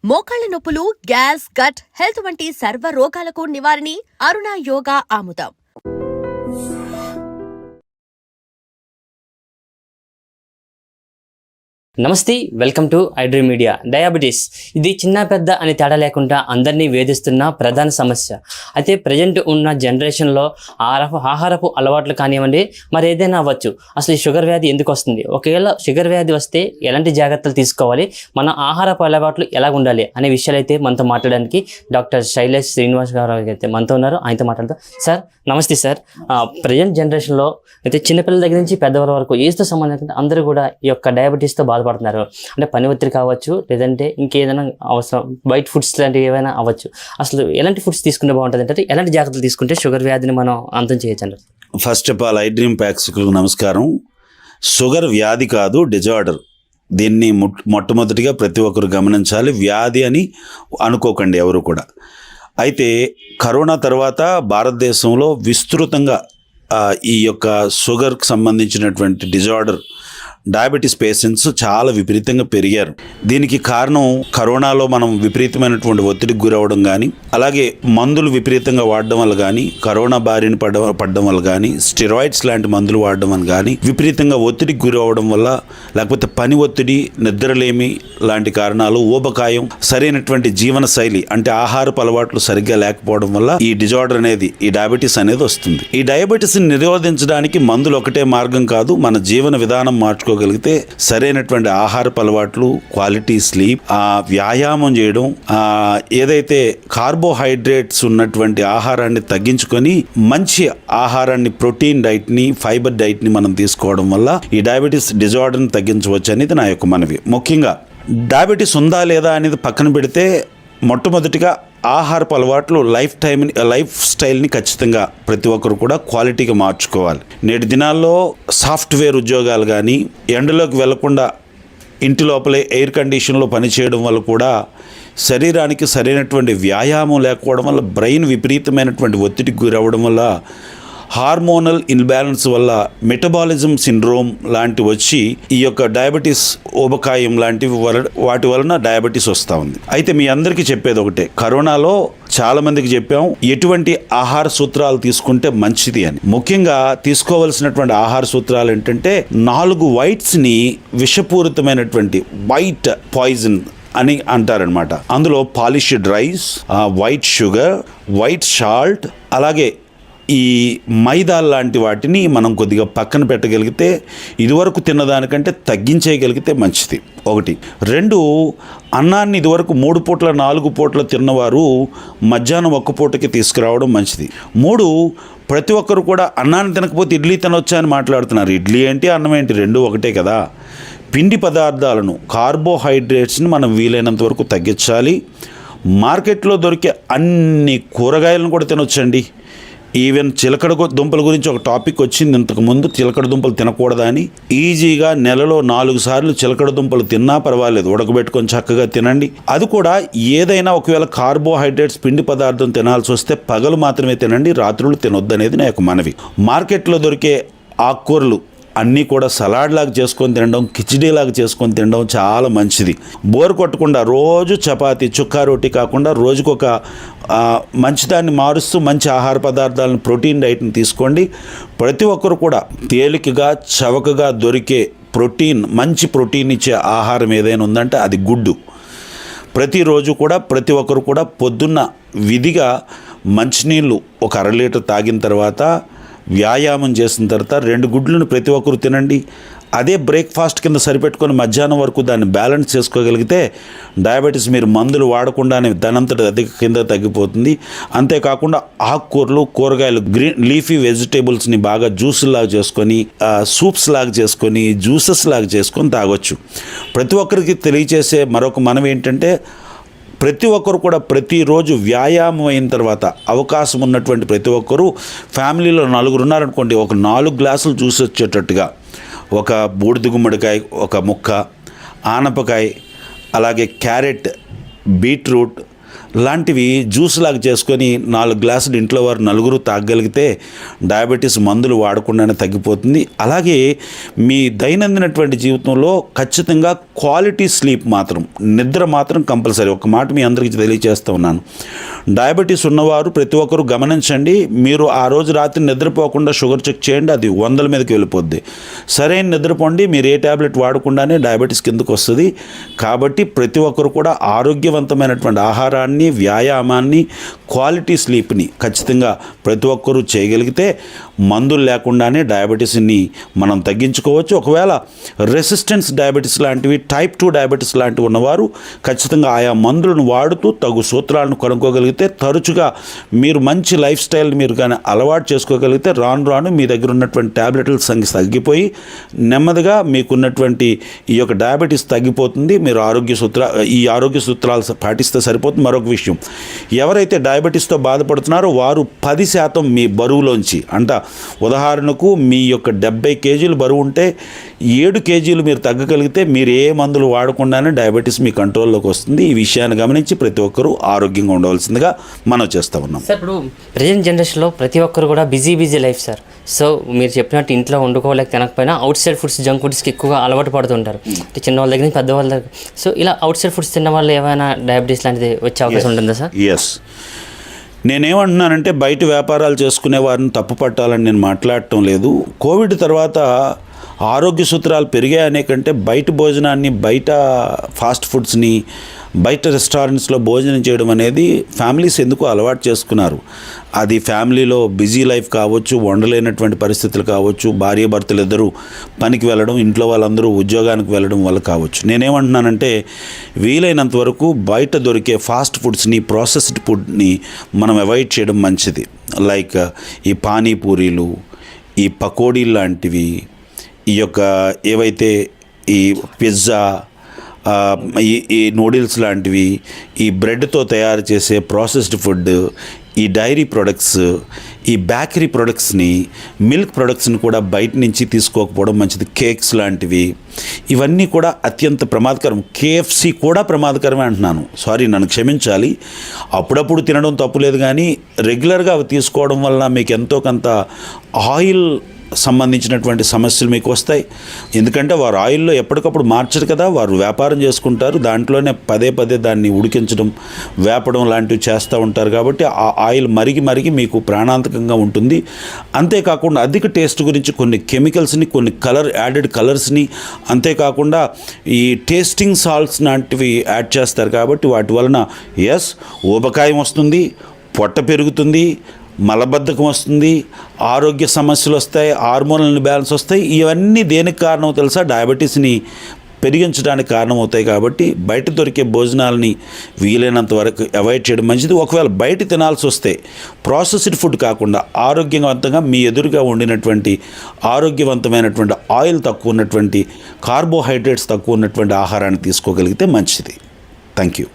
మోకాళ్ల నొప్పులు, gas, gut health వంటి సర్వ రోగాలకు నివారణి అరుణ యోగా ఆముదం. నమస్తే, welcome to iDream media. Diabetes ఇది చిన్న పెద్ద అని తేడా లేకుండా అందరినీ వేధిస్తున్న ప్రధాన సమస్య. అయితే ప్రజెంట్ ఉన్న జనరేషన్లో ఆహారపు అలవాట్లు కానివ్వండి, మరి ఏదైనా అవ్వచ్చు, అసలు ఈ షుగర్ వ్యాధి ఎందుకు వస్తుంది, ఒకవేళ షుగర్ వ్యాధి వస్తే ఎలాంటి జాగ్రత్తలు తీసుకోవాలి, మన ఆహారపు అలవాట్లు ఎలా ఉండాలి అనే విషయాలు అయితే మనతో మాట్లాడడానికి డాక్టర్ శైలేష్ శ్రీనివాస్ గారు అయితే మనతో ఉన్నారు. ఆయనతో మాట్లాడతాం. సార్ నమస్తే సార్. ప్రజెంట్ జనరేషన్లో అయితే చిన్నపిల్లల దగ్గర నుంచి పెద్దవాళ్ళ వరకు ఏజ్తో సంబంధించిన అందరూ కూడా ఈ యొక్క డయాబెటీస్తో బాధపడుతున్నారు. అంటే పని ఒత్తిడి కావచ్చు, లేదంటే ఇంకేదైనా అవసరం వైట్ ఫుడ్స్ లాంటివి ఏమైనా అవ్వచ్చు. అసలు ఎలాంటి ఫుడ్స్ తీసుకుంటే బాగుంటుంది, అంటే ఎలాంటి జాగ్రత్తలు తీసుకుంటే షుగర్ వ్యాధిని మనం అంతం చేయొచ్చు అంటారు? ఫస్ట్ ఆఫ్ ఆల్ ఐడ్రీమ్ ప్రేక్షకులకు నమస్కారం. షుగర్ వ్యాధి కాదు, డిజార్డర్. దీన్ని మొట్టమొదటిగా ప్రతి ఒక్కరు గమనించాలి. వ్యాధి అని అనుకోకండి ఎవరు కూడా. అయితే కరోనా తర్వాత భారతదేశంలో విస్తృతంగా ఈ యొక్క షుగర్కి సంబంధించినటువంటి డిజార్డర్ డయాబెటీస్ పేషెంట్స్ చాలా విపరీతంగా పెరిగారు. దీనికి కారణం కరోనాలో మనం విపరీతమైనటువంటి ఒత్తిడికి గురవడం కానీ, అలాగే మందులు విపరీతంగా వాడడం వల్ల కానీ, కరోనా బారిన పడడం వల్ల కానీ, స్టెరాయిడ్స్ లాంటి మందులు వాడడం వల్ల కానీ, విపరీతంగా ఒత్తిడికి గురవడం వల్ల, లేకపోతే పని ఒత్తిడి, నిద్రలేమి లాంటి కారణాలు, ఊబకాయం, సరైనటువంటి జీవన శైలి అంటే ఆహారపు అలవాట్లు సరిగ్గా లేకపోవడం వల్ల ఈ డిజార్డర్ అనేది, ఈ డయాబెటీస్ అనేది వస్తుంది. ఈ డయాబెటీస్ని నిరోధించడానికి మందులు ఒకటే మార్గం కాదు. మన జీవన విధానం మార్చుకోగలిగితే, సరైనటువంటి ఆహారపు అలవాట్లు, క్వాలిటీ స్లీప్, వ్యాయామం చేయడం, ఏదైతే కార్బోహైడ్రేట్స్ ఉన్నటువంటి ఆహారాన్ని తగ్గించుకొని మంచి ఆహారాన్ని, ప్రోటీన్ డైట్ని, ఫైబర్ డైట్ని మనం తీసుకోవడం వల్ల ఈ డయాబెటీస్ డిజార్డర్ని తగ్గించవచ్చు అనేది నా యొక్క మనవి. ముఖ్యంగా డయాబెటీస్ ఉందా లేదా అనేది పక్కన పెడితే, మొట్టమొదటిగా ఆహారపు అలవాట్లు, లైఫ్ స్టైల్ని ఖచ్చితంగా ప్రతి ఒక్కరు కూడా క్వాలిటీగా మార్చుకోవాలి. నేటి దినాల్లో సాఫ్ట్వేర్ ఉద్యోగాలు కానీ, ఎండలోకి వెళ్లకుండా ఇంటి లోపలే ఎయిర్ కండిషన్లో పనిచేయడం వల్ల కూడా శరీరానికి సరైనటువంటి వ్యాయామం లేకపోవడం వల్ల, బ్రెయిన్ విపరీతమైనటువంటి ఒత్తిడికి గురవడం వల్ల, హార్మోనల్ ఇన్బ్యాలెన్స్ వల్ల మెటబాలిజం సిండ్రోమ్ లాంటివి వచ్చి ఈ యొక్క డయాబెటీస్, ఊబకాయం లాంటివి వాటి వలన డయాబెటీస్ వస్తూ ఉంది. అయితే మీ అందరికీ చెప్పేది ఒకటే, కరోనాలో చాలా మందికి చెప్పాం ఎటువంటి ఆహార సూత్రాలు తీసుకుంటే మంచిది అని. ముఖ్యంగా తీసుకోవలసినటువంటి ఆహార సూత్రాలు ఏంటంటే, 4 వైట్స్ని విషపూరితమైనటువంటి వైట్ పాయిజన్ అని అంటారనమాట. అందులో polished rice, white sugar, white salt, అలాగే ఈ మైదా లాంటి వాటిని మనం కొద్దిగా పక్కన పెట్టగలిగితే, ఇదివరకు తిన్నదానికంటే తగ్గించేయగలిగితే మంచిది. 1. 2, అన్నాన్ని ఇదివరకు 3 పూట్ల 4 పూట్ల తిన్నవారు మధ్యాహ్నం 1 పూటకి తీసుకురావడం మంచిది. 3, ప్రతి ఒక్కరు కూడా అన్నాన్ని తినకపోతే ఇడ్లీ తినొచ్చా అని మాట్లాడుతున్నారు. ఇడ్లీ ఏంటి, అన్నం ఏంటి, 2 ఒకటే కదా. పిండి పదార్థాలను, కార్బోహైడ్రేట్స్ని మనం వీలైనంత వరకు తగ్గించాలి. మార్కెట్లో దొరికే అన్ని కూరగాయలను కూడా తినొచ్చండి. ఈవెన్ చిలకడ దుంపల గురించి ఒక టాపిక్ వచ్చింది ఇంతకుముందు, చిలకడ దుంపలు తినకూడదా అని. ఈజీగా నెలలో 4 సార్లు చిలకడ దుంపలు తిన్నా పర్వాలేదు, ఉడకబెట్టుకొని చక్కగా తినండి. అది కూడా ఏదైనా ఒకవేళ కార్బోహైడ్రేట్స్, పిండి పదార్థం తినాల్సి వస్తే పగలు మాత్రమే తినండి, రాత్రులు తినొద్దనేది నా యొక్క మనవి. మార్కెట్లో దొరికే ఆకుకూరలు అన్నీ కూడా సలాడ్ లాగా చేసుకొని తినడం, కిచిడీ లాగా చేసుకొని తినడం చాలా మంచిది. బోర్ కొట్టకుండా రోజు చపాతీ, చుక్కా రోటీ కాకుండా రోజుకొక మంచిదాన్ని మారుస్తూ మంచి ఆహార పదార్థాలను, ప్రోటీన్ డైట్ని తీసుకోండి. ప్రతి ఒక్కరు కూడా తేలికగా, చవకగా దొరికే ప్రోటీన్, మంచి ప్రోటీన్ ఇచ్చే ఆహారం ఏదైనా ఉందంటే అది గుడ్డు. ప్రతిరోజు కూడా ప్రతి ఒక్కరు కూడా పొద్దున్న విధిగా మంచినీళ్ళు ఒక 1/2 లీటర్ తాగిన తర్వాత, వ్యాయామం చేసిన తర్వాత 2 గుడ్లను ప్రతి ఒక్కరు తినండి. అదే బ్రేక్ఫాస్ట్ కింద సరిపెట్టుకొని మధ్యాహ్నం వరకు దాన్ని బ్యాలెన్స్ చేసుకోగలిగితే డయాబెటీస్ మీరు మందులు వాడకుండానే దానంతట అది కింద తగ్గిపోతుంది. అంతేకాకుండా ఆకుకూరలు, కూరగాయలు, గ్రీన్ లీఫీ వెజిటేబుల్స్ని బాగా జ్యూసులాగా చేసుకొని, సూప్స్ లాగా చేసుకొని, జ్యూసెస్ లాగా చేసుకొని తాగొచ్చు. ప్రతి ఒక్కరికి తెలియచేసే మరొక మనం ఏంటంటే, ప్రతి ఒక్కరు కూడా ప్రతిరోజు వ్యాయామం అయిన తర్వాత అవకాశం ఉన్నటువంటి ప్రతి ఒక్కరూ, ఫ్యామిలీలో 4 ఉన్నారనుకోండి, ఒక 4 గ్లాసులు జ్యూస్ వచ్చేటట్టుగా, ఒక బూడిద గుమ్మడికాయ ఒక ముక్క, ఆనపకాయ, అలాగే క్యారెట్, బీట్రూట్, లాంటివి జ్యూస్ లాగా చేసుకొని 4 గ్లాసులు ఇంట్లో వారు నలుగురు తాగగలిగితే డయాబెటీస్ మందులు వాడకుండానే తగ్గిపోతుంది. అలాగే మీ దైనందినటువంటి జీవితంలో ఖచ్చితంగా క్వాలిటీ స్లీప్ మాత్రం, నిద్ర మాత్రం కంపల్సరీ. ఒక మాట మీ అందరికీ తెలియజేస్తూ ఉన్నాను, డయాబెటీస్ ఉన్నవారు ప్రతి ఒక్కరు గమనించండి. మీరు ఆ రోజు రాత్రి నిద్రపోకుండా షుగర్ చెక్ చేయండి, అది 100 మీదకి వెళ్ళిపోద్ది. సరైన నిద్రపోండి, మీరు ఏ ట్యాబ్లెట్ వాడకుండానే డయాబెటీస్ కిందకు వస్తుంది. కాబట్టి ప్రతి ఒక్కరు కూడా ఆరోగ్యవంతమైనటువంటి ఆహారాన్ని, వ్యాయామాన్ని, క్వాలిటీ స్లీప్ని ఖచ్చితంగా ప్రతి ఒక్కరూ చేయగలిగితే మందులు లేకుండానే డయాబెటీస్ని మనం తగ్గించుకోవచ్చు. ఒకవేళ రెసిస్టెన్స్ డయాబెటీస్ లాంటివి, టైప్ 2 డయాబెటీస్ లాంటివి ఉన్నవారు ఖచ్చితంగా ఆయా మందులను వాడుతూ తగు సూత్రాలను కనుక్కోగలిగితే, తరచుగా మీరు మంచి లైఫ్ స్టైల్ మీరు కానీ అలవాటు చేసుకోగలిగితే రాను రాను మీ దగ్గర ఉన్నటువంటి ట్యాబ్లెట్ల సంఖ్య తగ్గిపోయి నెమ్మదిగా మీకున్నటువంటి ఈ యొక్క డయాబెటీస్ తగ్గిపోతుంది. మీరు ఈ ఆరోగ్య సూత్రాలు పాటిస్తే సరిపోతుంది. మరొక విషయం, ఎవరైతే డయాబెటీస్తో బాధపడుతున్నారో వారు 10% మీ బరువులోంచి, ఉదాహరణకు మీ యొక్క 70 కేజీలు బరువు ఉంటే 7 కేజీలు మీరు తగ్గగలిగితే మీరు ఏ మందులు వాడకుండానే డయాబెటీస్ మీ కంట్రోల్లోకి వస్తుంది. ఈ విషయాన్ని గమనించి ప్రతి ఒక్కరూ ఆరోగ్యంగా ఉండవలసిందిగా మనం చేస్తూ ఉన్నాం. సార్, ఇప్పుడు ప్రజెంట్ జనరేషన్లో ప్రతి ఒక్కరు కూడా బిజీ లైఫ్ సార్. సో మీరు చెప్పినట్టు ఇంట్లో వండుకోలేక తినకపోయినా అవుట్ సైడ్ ఫుడ్స్, జంక్ ఫుడ్స్కి ఎక్కువగా అలవాటు పడుతుంటారు. అంటే చిన్నవాళ్ళ దగ్గర నుంచి పెద్దవాళ్ళ దగ్గర. సో ఇలా అవుట్ సైడ్ ఫుడ్స్ తిన్న వాళ్ళు ఏమైనా డయాబెటీస్ లాంటిది వచ్చే అవకాశం ఉంటుందా సార్? ఎస్, నేనేమంటున్నానంటే బయట వ్యాపారాలు చేసుకునే వారిని తప్పు పట్టాలని నేను మాట్లాడటం లేదు. కోవిడ్ తర్వాత ఆరోగ్య సూత్రాలు పెరిగాయనే కంటే బయట భోజనాన్ని, బయట ఫాస్ట్ ఫుడ్స్ని, బయట రెస్టారెంట్స్లో భోజనం చేయడం అనేది ఫ్యామిలీస్ ఎందుకు అలవాటు చేసుకున్నారు. అది ఫ్యామిలీలో బిజీ లైఫ్ కావచ్చు, వండలేనటువంటి పరిస్థితులు కావచ్చు, భార్య భర్తలు ఇద్దరు పనికి వెళ్ళడం, ఇంట్లో వాళ్ళందరూ ఉద్యోగానికి వెళ్ళడం వల్ల కావచ్చు. నేనేమంటున్నానంటే వీలైనంత వరకు బయట దొరికే ఫాస్ట్ ఫుడ్స్ని, ప్రాసెస్డ్ ఫుడ్ని మనం అవాయిడ్ చేయడం మంచిది. లైక్ ఈ పానీపూరీలు, ఈ పకోడీలు లాంటివి, ఈ యొక్క ఏవైతే ఈ పిజ్జా, ఈ నూడిల్స్ లాంటివి, ఈ బ్రెడ్తో తయారు చేసే ప్రాసెస్డ్ ఫుడ్, ఈ డైరీ ప్రొడక్ట్స్, ఈ బేకరీ ప్రొడక్ట్స్ని, మిల్క్ ప్రొడక్ట్స్ని కూడా బయట నుంచి తీసుకోకపోవడం మంచిది. కేక్స్ లాంటివి ఇవన్నీ కూడా అత్యంత ప్రమాదకరం. KFC కూడా ప్రమాదకరమే అంటున్నాను, సారీ నన్ను క్షమించాలి. అప్పుడప్పుడు తినడం తప్పులేదు, కానీ రెగ్యులర్గా అవి తీసుకోవడం వల్ల మీకు ఎంతో కొంత ఆయిల్ సంబంధించినటువంటి సమస్యలు మీకు వస్తాయి. ఎందుకంటే వారు ఆయిల్లో ఎప్పటికప్పుడు మార్చరు కదా, వారు వ్యాపారం చేసుకుంటారు, దాంట్లోనే పదే దాన్ని ఉడికించడం, వేపడం లాంటివి చేస్తూ ఉంటారు. కాబట్టి ఆ ఆయిల్ మరిగి మీకు ప్రాణాంతకంగా ఉంటుంది. అంతేకాకుండా అధిక టేస్ట్ గురించి కొన్ని కెమికల్స్ని, కొన్ని యాడెడ్ కలర్స్ని, అంతేకాకుండా ఈ టేస్టింగ్ సాల్ట్స్ లాంటివి యాడ్ చేస్తారు. కాబట్టి వాటి వలన ఊబకాయం వస్తుంది, పొట్ట పెరుగుతుంది, మలబద్ధకం వస్తుంది, ఆరోగ్య సమస్యలు వస్తాయి, హార్మోనల్ బ్యాలెన్స్ వస్తాయి. ఇవన్నీ దేనికి కారణం తెలుసా? డయాబెటీస్ని పెరిగించడానికి కారణమవుతాయి. కాబట్టి బయట దొరికే భోజనాలని వీలైనంత వరకు అవాయిడ్ చేయడం మంచిది. ఒకవేళ బయట తినాల్సి వస్తే ప్రాసెస్డ్ ఫుడ్ కాకుండా ఆరోగ్యవంతంగా మీ ఎదురుగా వండినటువంటి ఆరోగ్యవంతమైనటువంటి ఆయిల్ తక్కువ ఉన్నటువంటి, కార్బోహైడ్రేట్స్ తక్కువ ఉన్నటువంటి ఆహారాన్ని తీసుకోగలిగితే మంచిది. Thank you.